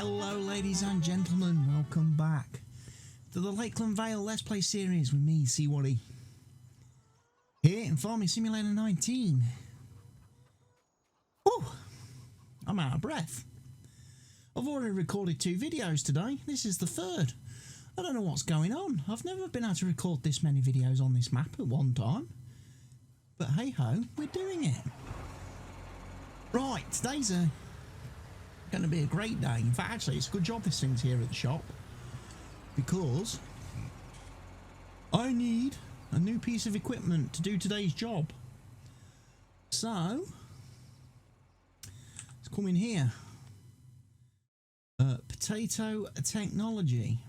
Hello ladies and gentlemen, welcome back to the Lakeland Vale Let's Play series with me, CWATTYESO, here in Farming Simulator 19. Whew, I'm out of breath. I've already recorded 2 videos today, this is the 3rd. I don't know what's going on, I've never been able to record this many videos on this map at one time. But hey ho, we're doing it. Right, today's going to be a great day. In fact, actually, it's a good job this thing's here at the shop, because I need a new piece of equipment to do today's job. So let's come in here. Potato technology.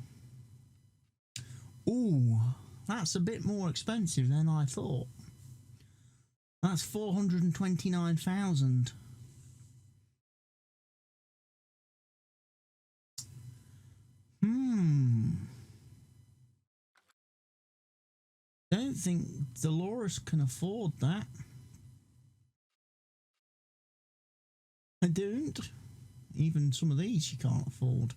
Ooh, that's a bit more expensive than I thought. That's 429,000. Don't think Delores can afford that. I don't. Even some of these she can't afford.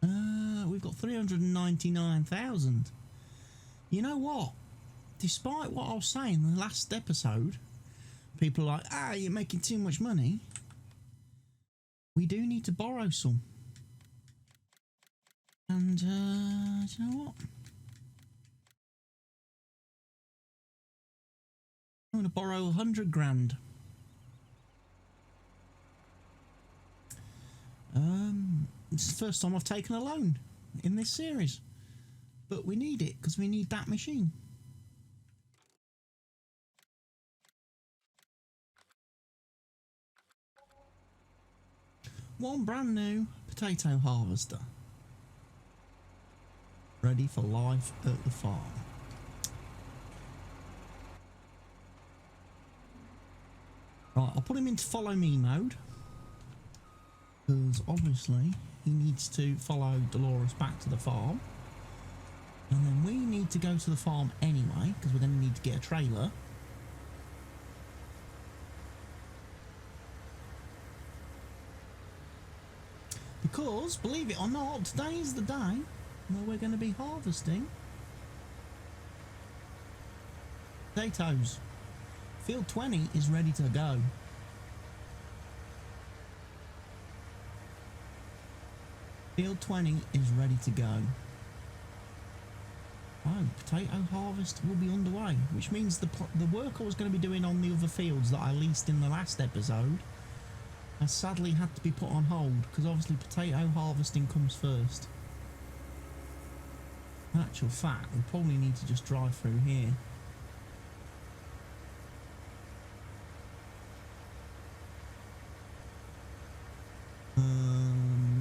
We've got 399,000. You know what? Despite what I was saying in the last episode, people are like, you're making too much money. We do need to borrow some. And, do you know what? I'm going to borrow 100 grand. This is the first time I've taken a loan in this series. But we need it, because we need that machine. One brand new potato harvester. Ready for life at the farm. Right, I'll put him into follow me mode, because obviously he needs to follow Delores back to the farm, and then we need to go to the farm anyway, because we're going to need to get a trailer. Because, believe it or not, today is the day where we're going to be harvesting potatoes. Field 20 is ready to go. Field 20 is ready to go. Oh, potato harvest will be underway, which means the work I was going to be doing on the other fields that I leased in the last episode has sadly had to be put on hold, because obviously potato harvesting comes first. In actual fact, we probably need to just drive through here.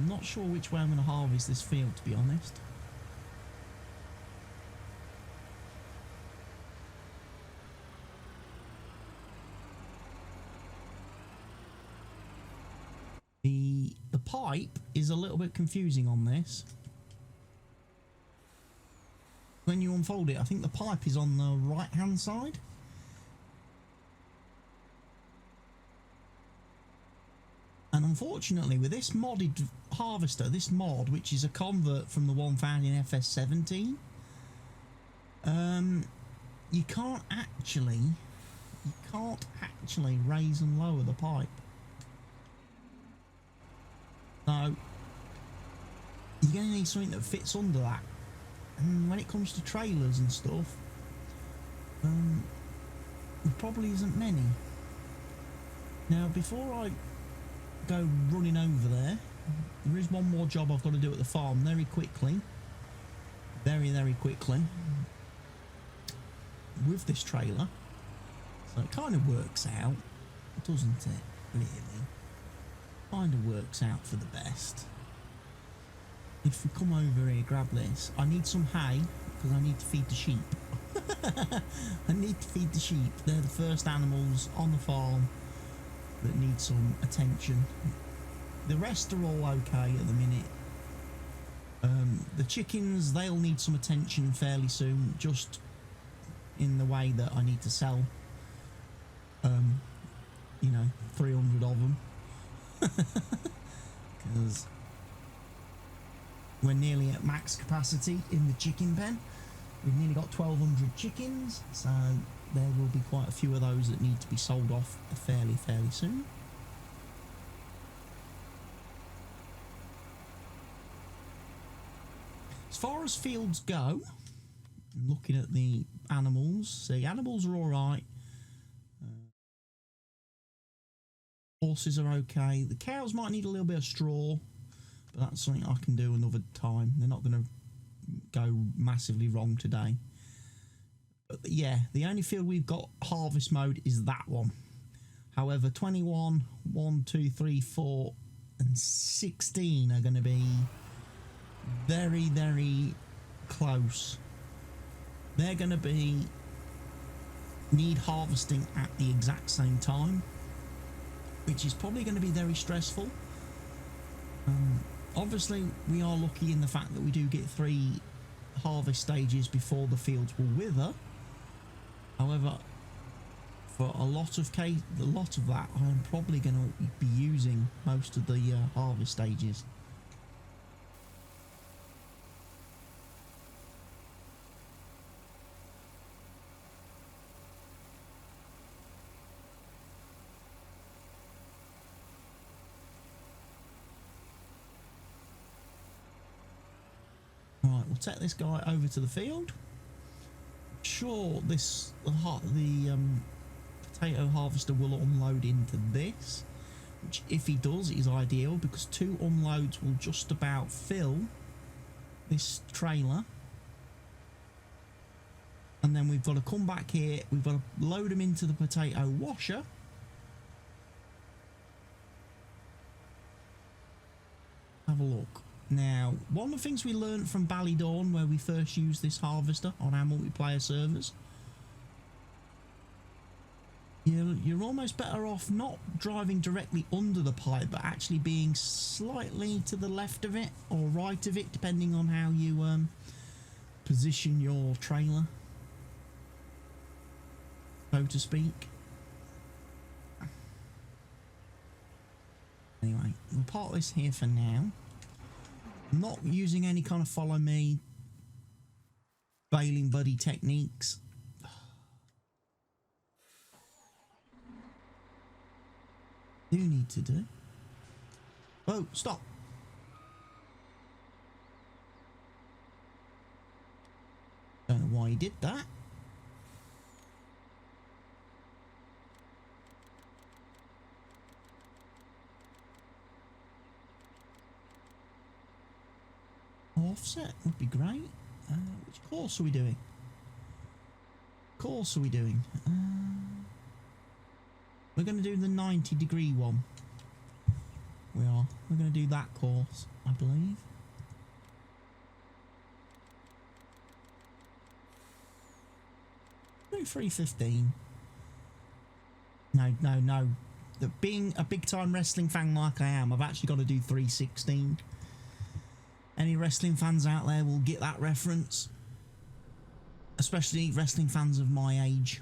Not sure which way I'm going to harvest this field, to be honest. The pipe is a little bit confusing on this. When you unfold it, I think the pipe is on the right hand side. And unfortunately, with this modded harvester, this mod, which is a convert from the one found in FS19, you can't actually raise and lower the pipe. So you're going to need something that fits under that. And when it comes to trailers and stuff, there probably isn't many. Now, before I go running over there, there is one more job I've got to do at the farm very quickly. Very quickly. With this trailer. So it kind of works out, doesn't it? Really. Kind of works out for the best. If we come over here, grab this. I need some hay, because I need to feed the sheep. I need to feed the sheep. They're the first animals on the farm that need some attention. The rest are all okay at the minute. The chickens, they'll need some attention fairly soon, just in the way that I need to sell you know, 300 of them. Because we're nearly at max capacity in the chicken pen. We've nearly got 1,200 chickens, so there will be quite a few of those that need to be sold off fairly soon. As far as fields go, looking at the animals, the animals are alright. Horses are okay. The cows might need a little bit of straw, but that's something I can do another time. They're not going to go massively wrong today. But yeah, the only field we've got harvest mode is that one. However, 21, 1, 2, 3, 4 and 16 are going to be very close. They're going to need harvesting at the exact same time, which is probably going to be very stressful. Obviously, we are lucky in the fact that we do get 3 harvest stages before the fields will wither. However, for a lot of that, I'm probably going to be using most of the harvest stages. Right, we'll take this guy over to the field. Sure, the potato harvester will unload into this, which if he does is ideal because 2 unloads will just about fill this trailer. And then we've got to come back here, we've got to load them into the potato washer. Have a look. Now, one of the things we learned from Ballydawn, where we first used this harvester on our multiplayer servers, you're almost better off not driving directly under the pipe, but actually being slightly to the left of it or right of it, depending on how you position your trailer, so to speak. Anyway, we'll park this here for now. I'm not using any kind of follow me bailing buddy techniques. Do need to do. Oh, stop. Don't know why he did that. Offset would be great. Which course are we doing? We're going to do the 90-degree one. We're going to do that course, I believe. Do 315. No. Being a big-time wrestling fan like I am, I've actually got to do 316. Any wrestling fans out there will get that reference, especially wrestling fans of my age.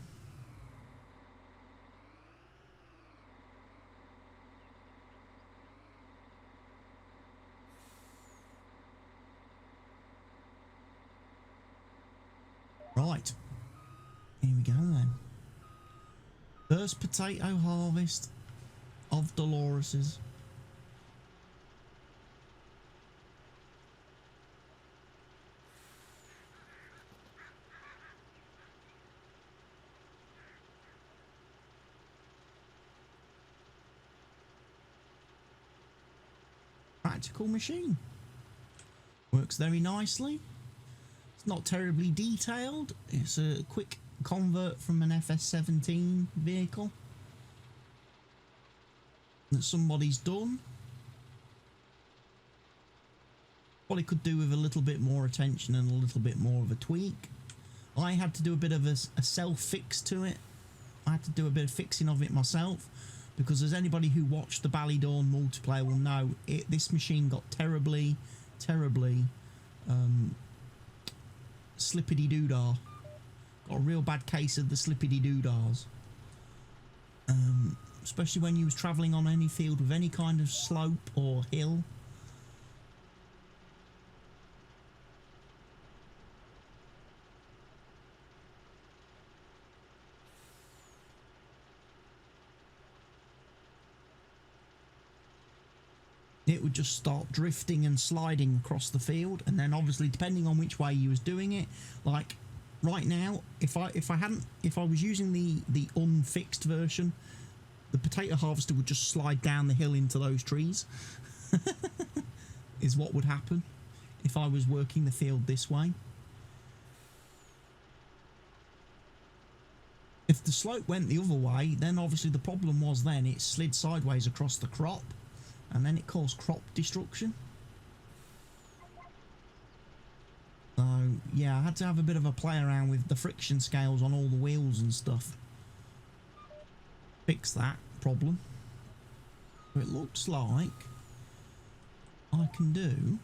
Right, here we go then. First potato harvest of Dolores's. Practical machine. Works very nicely. It's not terribly detailed. It's a quick convert from an FS19 vehicle that somebody's done. Probably could do with a little bit more attention and a little bit more of a tweak. I had to do a bit of a self-fix to it. I had to do a bit of fixing of it myself, because as anybody who watched the Ballydawn multiplayer will know, this machine got terribly slippity-doo-dah. Got a real bad case of the slippity-doo-dahs. especially when you was travelling on any field with any kind of slope or hill. It would just start drifting and sliding across the field, and then obviously depending on which way you was doing it, like right now, if I was using the unfixed version, the potato harvester would just slide down the hill into those trees. Is what would happen if I was working the field this way. If the slope went the other way, then obviously the problem was then it slid sideways across the crop, and then it caused crop destruction. So yeah, I had to have a bit of a play around with the friction scales on all the wheels and stuff. Fix that problem. So it looks like I can do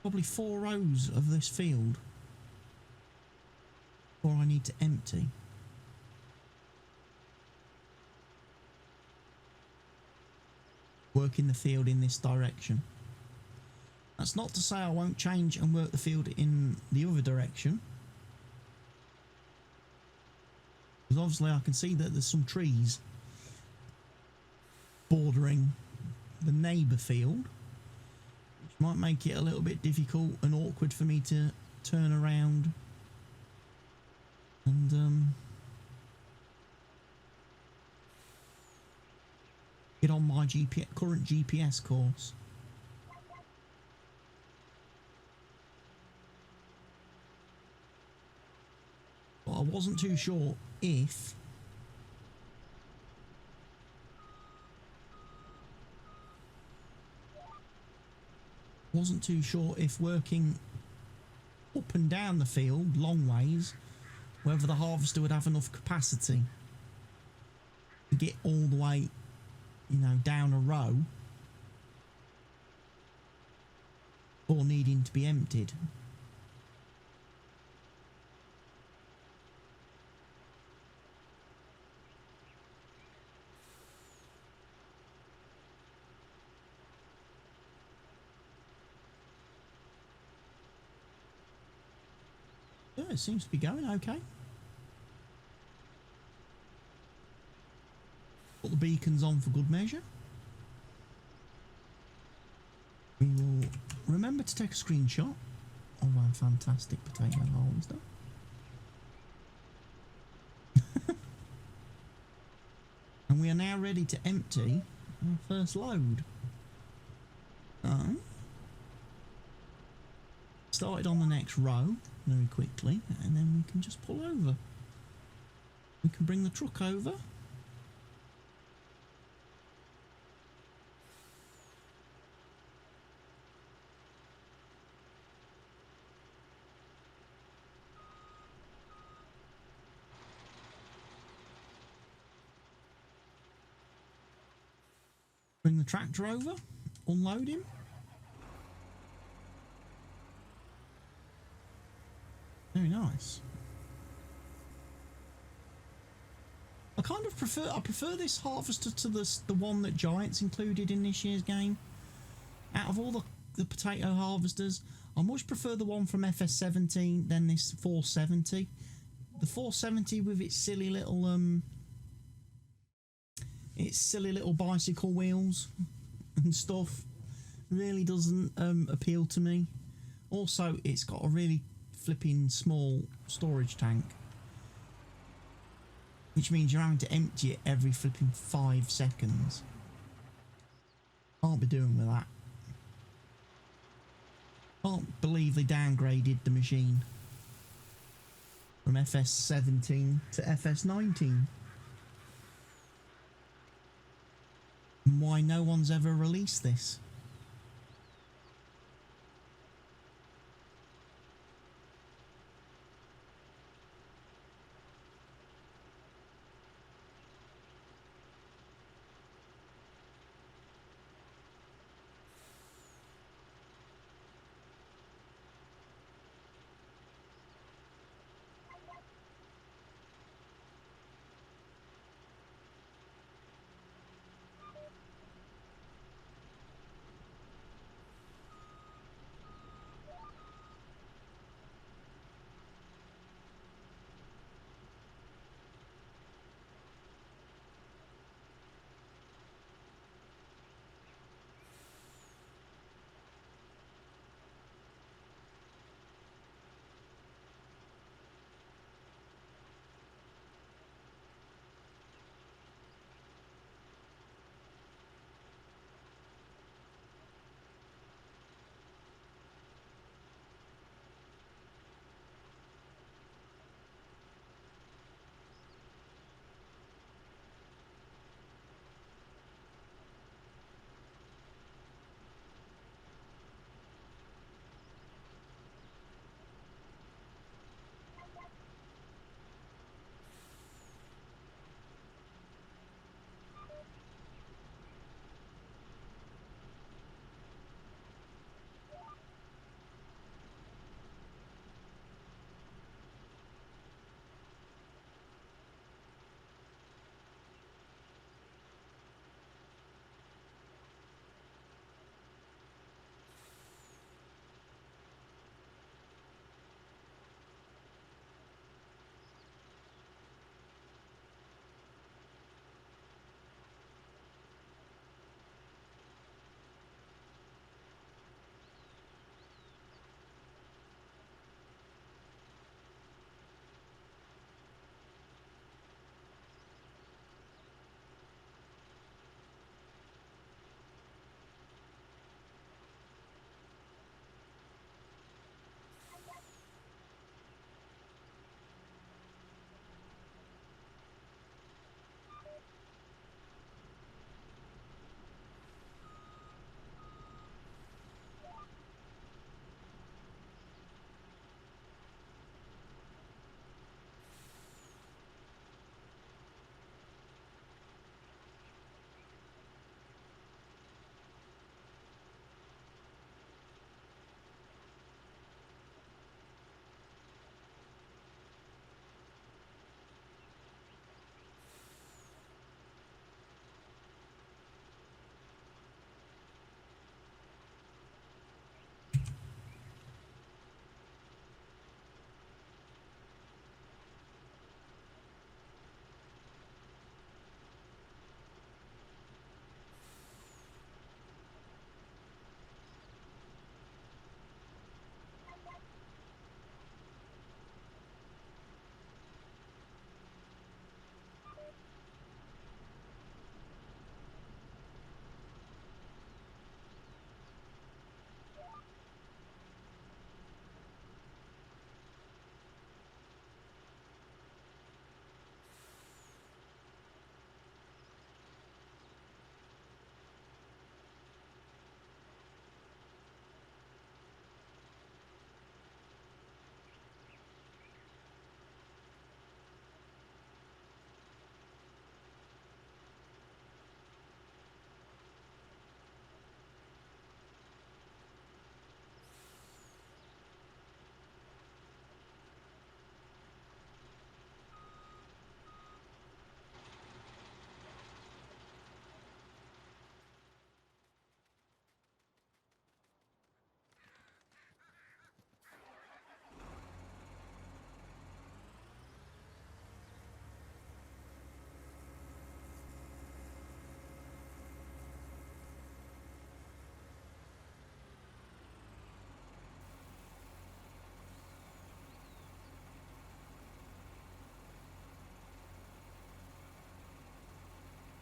probably 4 rows of this field before I need to empty. Working the field in this direction. That's not to say I won't change and work the field in the other direction, because obviously I can see that there's some trees bordering the neighbour field, which might make it a little bit difficult and awkward for me to turn around and get on my current GPS course. But I wasn't too sure if working up and down the field long ways, whether the harvester would have enough capacity to get all the way, you know, down a row, or needing to be emptied. Yeah, it seems to be going okay. Put the beacons on for good measure. We will remember to take a screenshot of our fantastic potato harvester. And we are now ready to empty our first load. So, started on the next row very quickly, and then we can just pull over. We can bring the truck over. Bring the tractor over, unload him. Very nice. I prefer this harvester to the one that Giants included in this year's game. Out of all the potato harvesters, I much prefer the one from FS19 than this 470. The 470 with its silly little bicycle wheels and stuff really doesn't appeal to me. Also, it's got a really flipping small storage tank, which means you're having to empty it every flipping 5 seconds. Can't be doing with that. Can't believe they downgraded the machine from FS17 to FS19. Why no one's ever released this?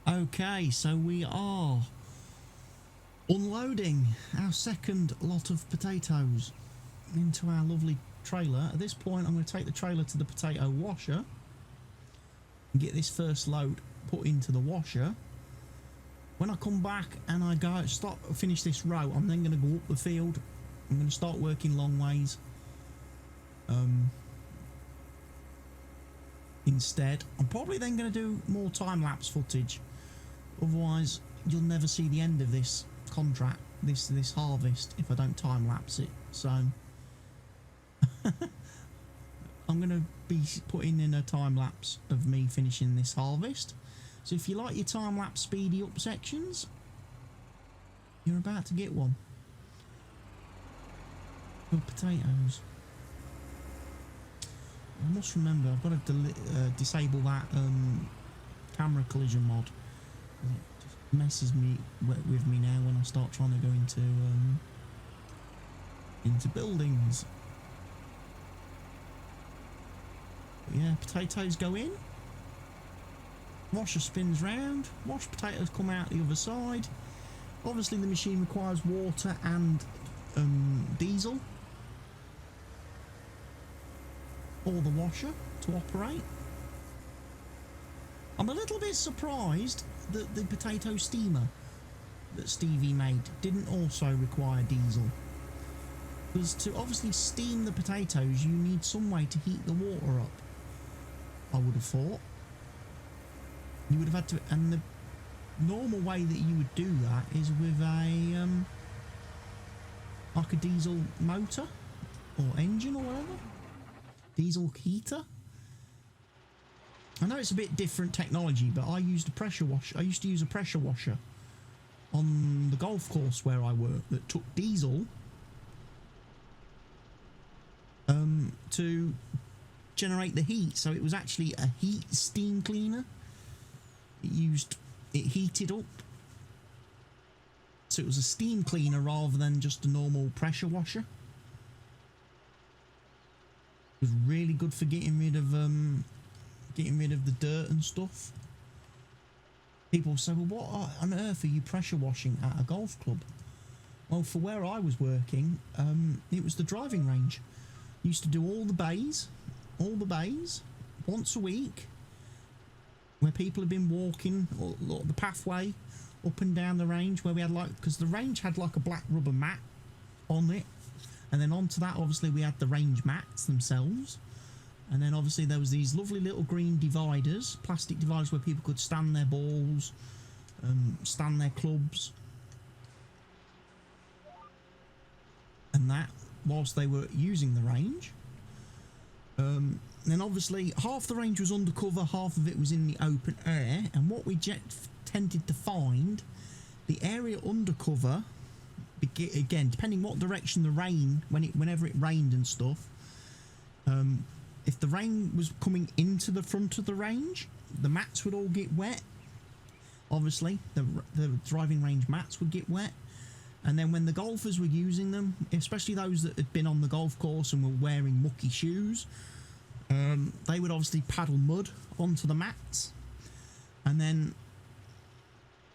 Okay, so we are unloading our second lot of potatoes into our lovely trailer. At this point, I'm going to take the trailer to the potato washer and get this first load put into the washer. When I come back and I finish this row, I'm then going to go up the field. I'm going to start working long ways instead. I'm probably then going to do more time-lapse footage. Otherwise, you'll never see the end of this contract, this harvest, if I don't time-lapse it. So I'm going to be putting in a time-lapse of me finishing this harvest. So if you like your time-lapse speedy up sections, you're about to get one. For potatoes. I must remember, I've got to disable that camera collision mod. It just messes me with me now when I start trying to go into buildings. But yeah, potatoes go in. Washer spins round. Washed potatoes come out the other side. Obviously, the machine requires water and diesel for the washer to operate. I'm a little bit surprised that the potato steamer that Stevie made didn't also require diesel, because to obviously steam the potatoes you need some way to heat the water up. I would have thought you would have had to, and the normal way that you would do that is with a like a diesel motor or engine or whatever, diesel heater. I know it's a bit different technology, but I used a pressure washer. I used to use a pressure washer on the golf course where I worked that took diesel to generate the heat. So it was actually a heat steam cleaner. It heated up. So it was a steam cleaner rather than just a normal pressure washer. It was really good for getting rid of the dirt and stuff. People say, well, what on earth are you pressure washing at a golf club? Well, for where I was working, it was the driving range. Used to do all the bays once a week, where people have been walking the pathway up and down the range, where we had because the range had like a black rubber mat on it, and then onto that obviously we had the range mats themselves, and then obviously there was these lovely little green dividers, plastic dividers, where people could stand their balls, stand their clubs, and that whilst they were using the range. Then obviously half the range was undercover, half of it was in the open air, and what we tended to find, the area undercover, again depending what direction the rain, whenever it rained and stuff, if the rain was coming into the front of the range, the mats would all get wet. Obviously the driving range mats would get wet, and then when the golfers were using them, especially those that had been on the golf course and were wearing mucky shoes, they would obviously paddle mud onto the mats, and then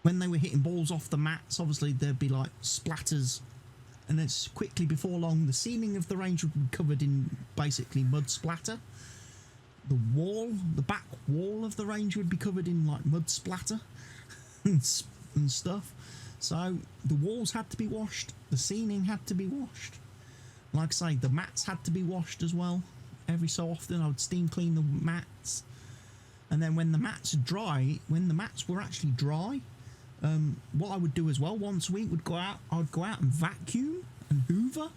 when they were hitting balls off the mats, obviously there'd be like splatters, and it's quickly before long the ceiling of the range would be covered in basically mud splatter. The back wall of the range would be covered in like mud splatter and stuff. So the walls had to be washed, the ceiling had to be washed. Like I say, the mats had to be washed as well. Every so often I would steam clean the mats, and then when the mats were actually dry, what I would do as well once a week I would go out and vacuum and hoover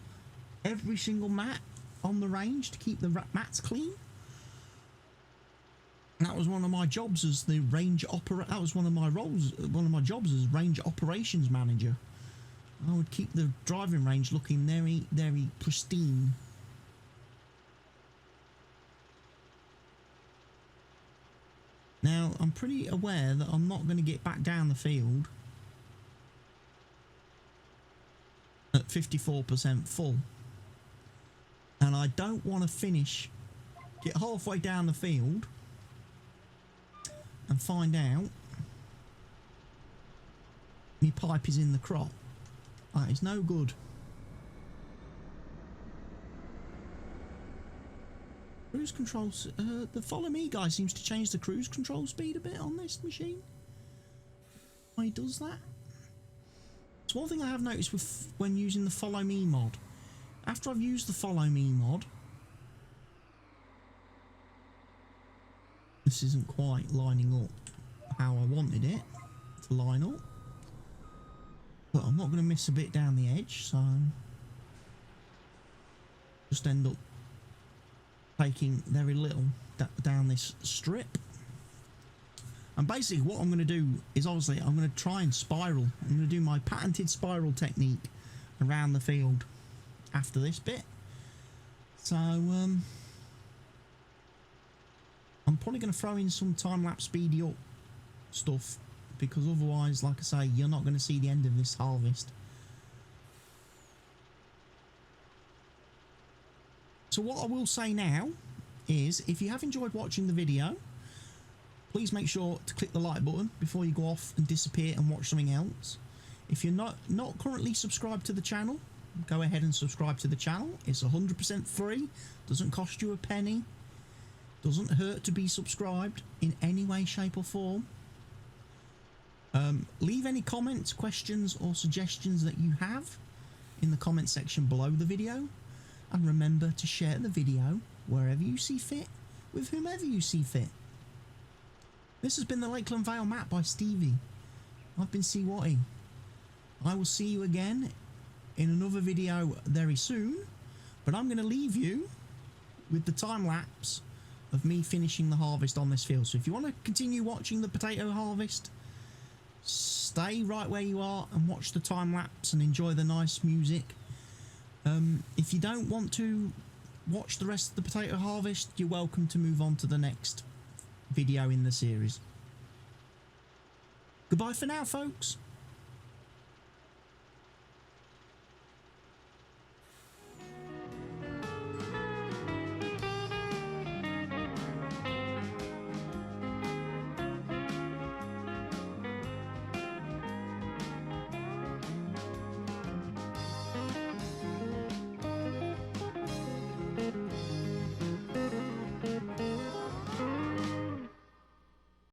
every single mat on the range to keep the mats clean. And that was one of my jobs as the range operator. That was one of my roles, one of my jobs as range operations manager. I would keep the driving range looking very, very pristine. Now, I'm pretty aware that I'm not going to get back down the field at 54% full. And I don't want to get halfway down the field and find out My pipe is in the crop. That is no good. Cruise controls. The follow me guy seems to change the cruise control speed a bit on this machine. Why he does that? It's one thing I have noticed with when using the follow me mod. After I've used the follow me mod, this isn't quite lining up how I wanted it to line up, but I'm not going to miss a bit down the edge, so just end up taking very little down this strip. And basically what I'm going to do is, obviously I'm going to try and spiral. I'm going to do my patented spiral technique around the field after this bit. So I'm probably going to throw in some time-lapse speedy up stuff, because otherwise, like I say, you're not going to see the end of this harvest. So what I will say now is, if you have enjoyed watching the video, please make sure to click the like button before you go off and disappear and watch something else. If you're not currently subscribed to the channel, go ahead and subscribe to the channel. It's 100% free, doesn't cost you a penny, doesn't hurt to be subscribed in any way, shape or form. Leave any comments, questions or suggestions that you have in the comment section below the video, and remember to share the video wherever you see fit with whomever you see fit. This has been the Lakeland Vale Map by Stevie. I've been CWATTY. I will see you again in another video very soon, but I'm going to leave you with the time lapse of me finishing the harvest on this field. So if you want to continue watching the potato harvest, stay right where you are and watch the time lapse and enjoy the nice music. If you don't want to watch the rest of the potato harvest, you're welcome to move on to the next video in the series. Goodbye for now, folks.